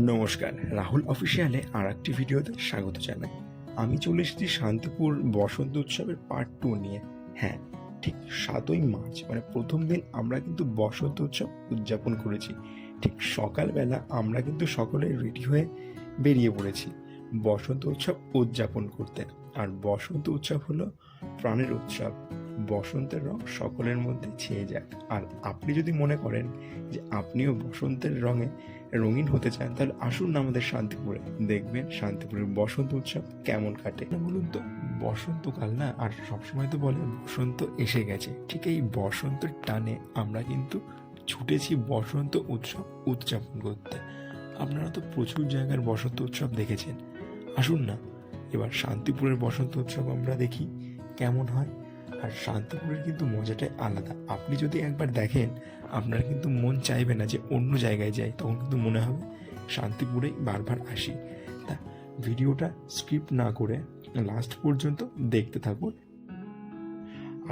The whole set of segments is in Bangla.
নমস্কার, রাহুল অফিসিয়ালে আর একটি ভিডিওতে স্বাগত জানাই। আমি চলে এসেছি শান্তিপুর বসন্ত উৎসবের পার্ট 2 নিয়ে। হ্যাঁ, ঠিক 7ই মার্চ মানে প্রথম দিন আমরা কিন্তু বসন্ত উৎসব উদযাপন করেছি। ঠিক সকালবেলা আমরা কিন্তু সকলে রেডি হয়ে বেরিয়ে পড়েছি বসন্ত উৎসব উদযাপন করতে। আর বসন্ত উৎসব হলো প্রাণের উৎসব। বসন্তের রং সকলের মধ্যে ছেয়ে যাক। আর আপনি যদি মনে করেন যে আপনিও বসন্তের রঙে রঙিন হতে চান, তাহলে আসুন না আমাদের শান্তিপুরে, দেখবেন শান্তিপুরের বসন্ত উৎসব কেমন কাটে। বলুন তো, বসন্তকাল না, আর সবসময় তো বলে বসন্ত এসে গেছে। ঠিক এই বসন্তের টানে আমরা কিন্তু ছুটেছি বসন্ত উৎসব উদযাপন করতে। আপনারা তো প্রচুর জায়গার বসন্ত উৎসব দেখেছেন, আসুন না এবার শান্তিপুরের বসন্ত উৎসব আমরা দেখি কেমন হয়। আর শান্তিপুরের কিন্তু মজাটাই আলাদা। আপনি যদি একবার দেখেন, আপনার কিন্তু মন চাইবে না যে অন্য জায়গায় যাই, তখন কিন্তু মনে হবে শান্তিপুরেই বারবার আসি। তা ভিডিওটা স্কিপ না করে লাস্ট পর্যন্ত দেখতে থাকুন।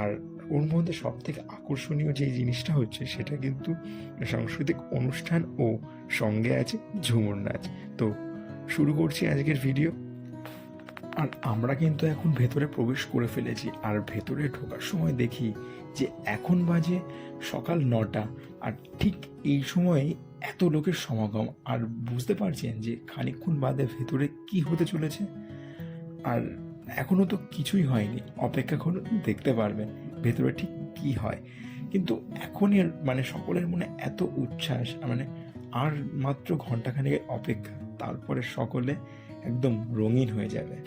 আর ওর মধ্যে সব থেকে আকর্ষণীয় যে জিনিসটা হচ্ছে, সেটা কিন্তু সাংস্কৃতিক অনুষ্ঠান ও সঙ্গে আছে ঝুমুর নাচ। তো শুরু করছি আজকের ভিডিও। আর আমরা কিন্তু এখন ভেতরে প্রবেশ করে ফেলেছি। আর ভেতরে ঢোকার সময় দেখি যে এখন বাজে সকাল 9টা, আর ঠিক এই সময়ে এত লোকের সমাগম। আর বুঝতে পারছেন যে খানিকক্ষণ বাদে ভেতরে কি হতে চলেছে। আর এখনও তো কিছুই হয়নি, অপেক্ষা করুন, দেখতে পারবেন ভেতরে ঠিক কি হয়। কিন্তু এখনই মানে সকলের মনে এত উচ্ছ্বাস, মানে আর মাত্র ঘন্টাখানেকের অপেক্ষা, তারপরে সকলে একদম রঙিন হয়ে যাবে।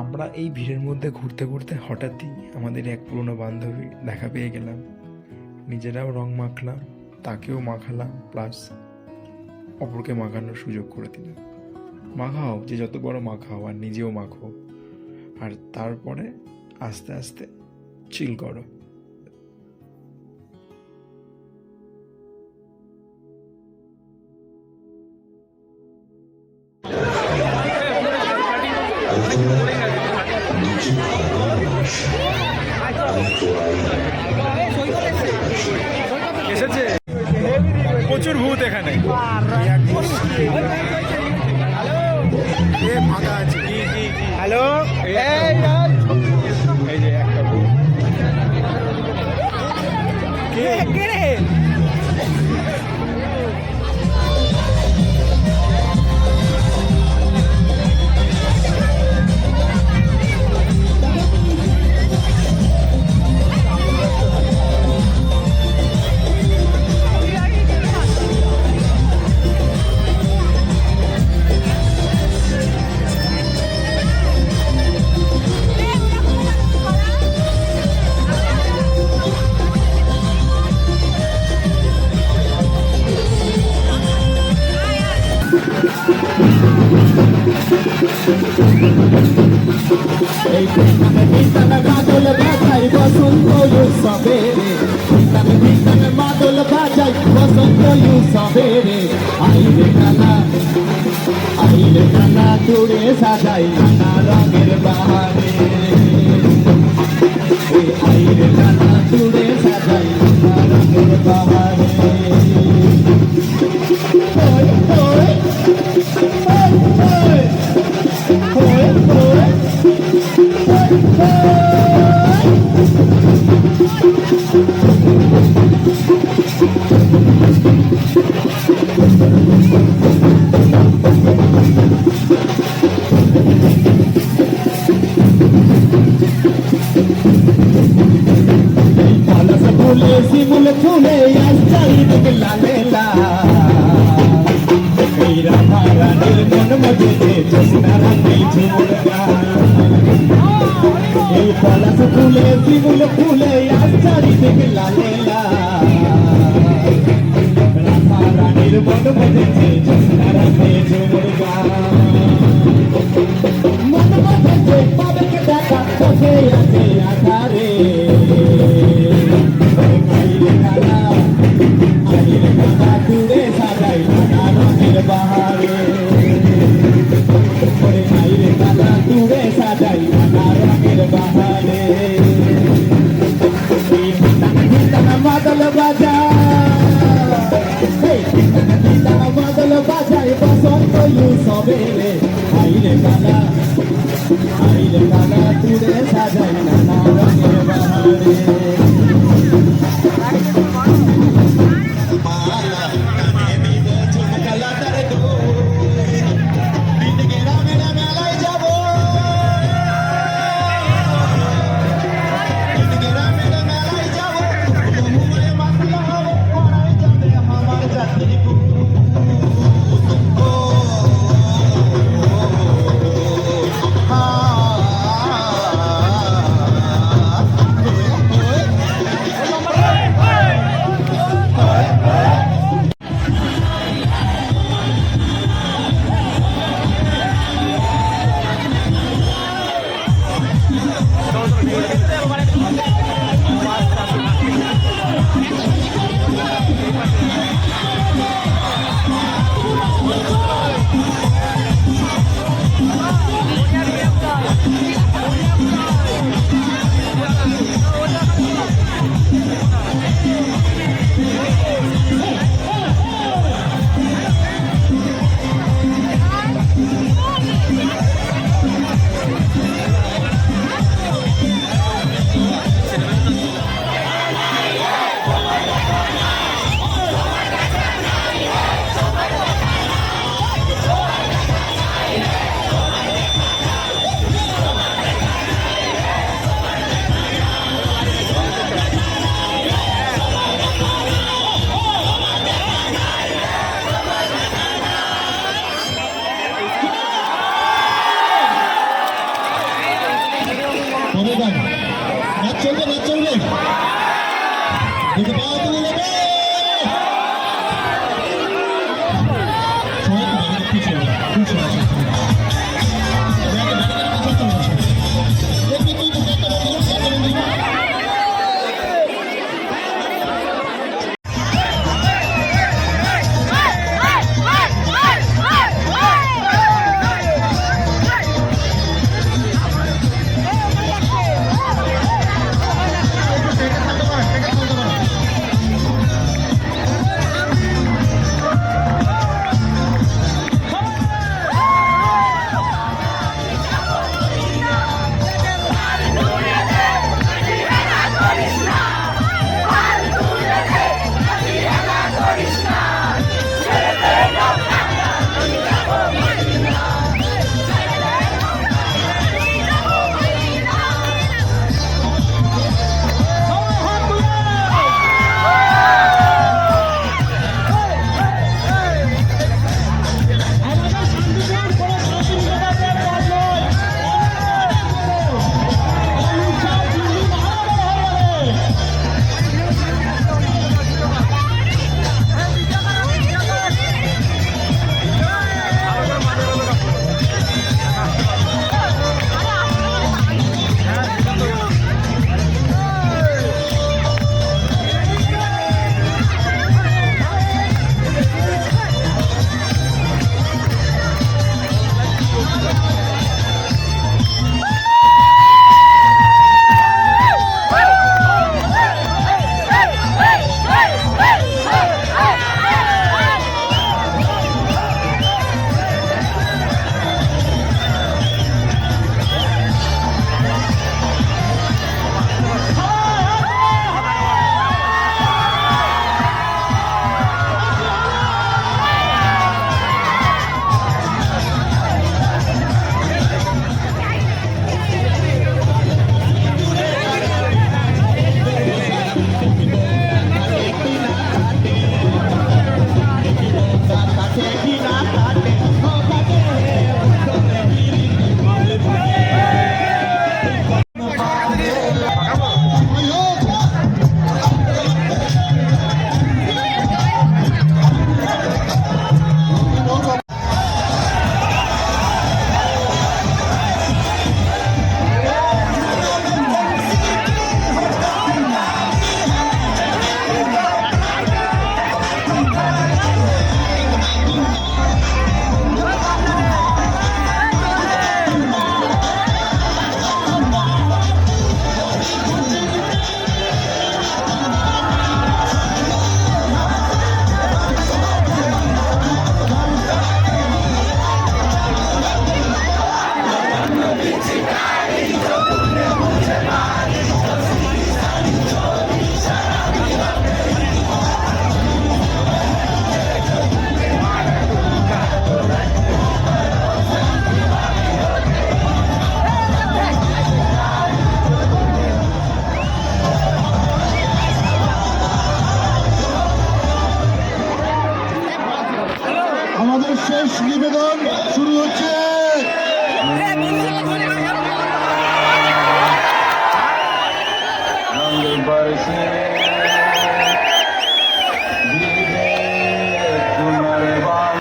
আমরা এই ভিড়ের মধ্যে ঘুরতে ঘুরতে হঠাৎই আমাদের এক পুরনো বান্ধবী দেখা পেয়ে গেলাম। নিজেরাও রং মাখলাম, তাকেও মাখালাম, প্লাস অপরকে মাখানোর সুযোগ করে দিলাম। মাখাও, যে যত বড় মাখাও, আর নিজেও মাখো। আর তারপরে আস্তে আস্তে চিল করো। এসেছে প্রচুর ভূত এখানে, ফাঁকা আছে। হ্যালো, এই যে একটা ভূত। কে রে? মাদল বাজাই বসন্ত উৎসবেরে, মাদল বাজাই বসন্ত উৎসবেরে। আইরে কানা তুড়ে সাজাই নানা রঙের বাহারে। আইরে কানা তুড়ে সাজাই নানা রঙের বাহারে। শিমুল ফুলে আসতে লালে রানীর মন মধ্যে এই পলাশ ফুলে শিমুল ফুলে আসতে লালে বেজেছে জ্যোৎস্না রাতে ঝুমুর গান মন বাঁধেছে পাবেকে দেখা বসে আছে আধারে মাইরে খানা আইরে খানা দূরে সাজাই নানা রঙের বাহারে ওরে মাইরে খানা দূরে সাজাই নানা রঙের বাহারে মাদল বাজা মাদল বাজাই বসন্ত ইউ সবেরে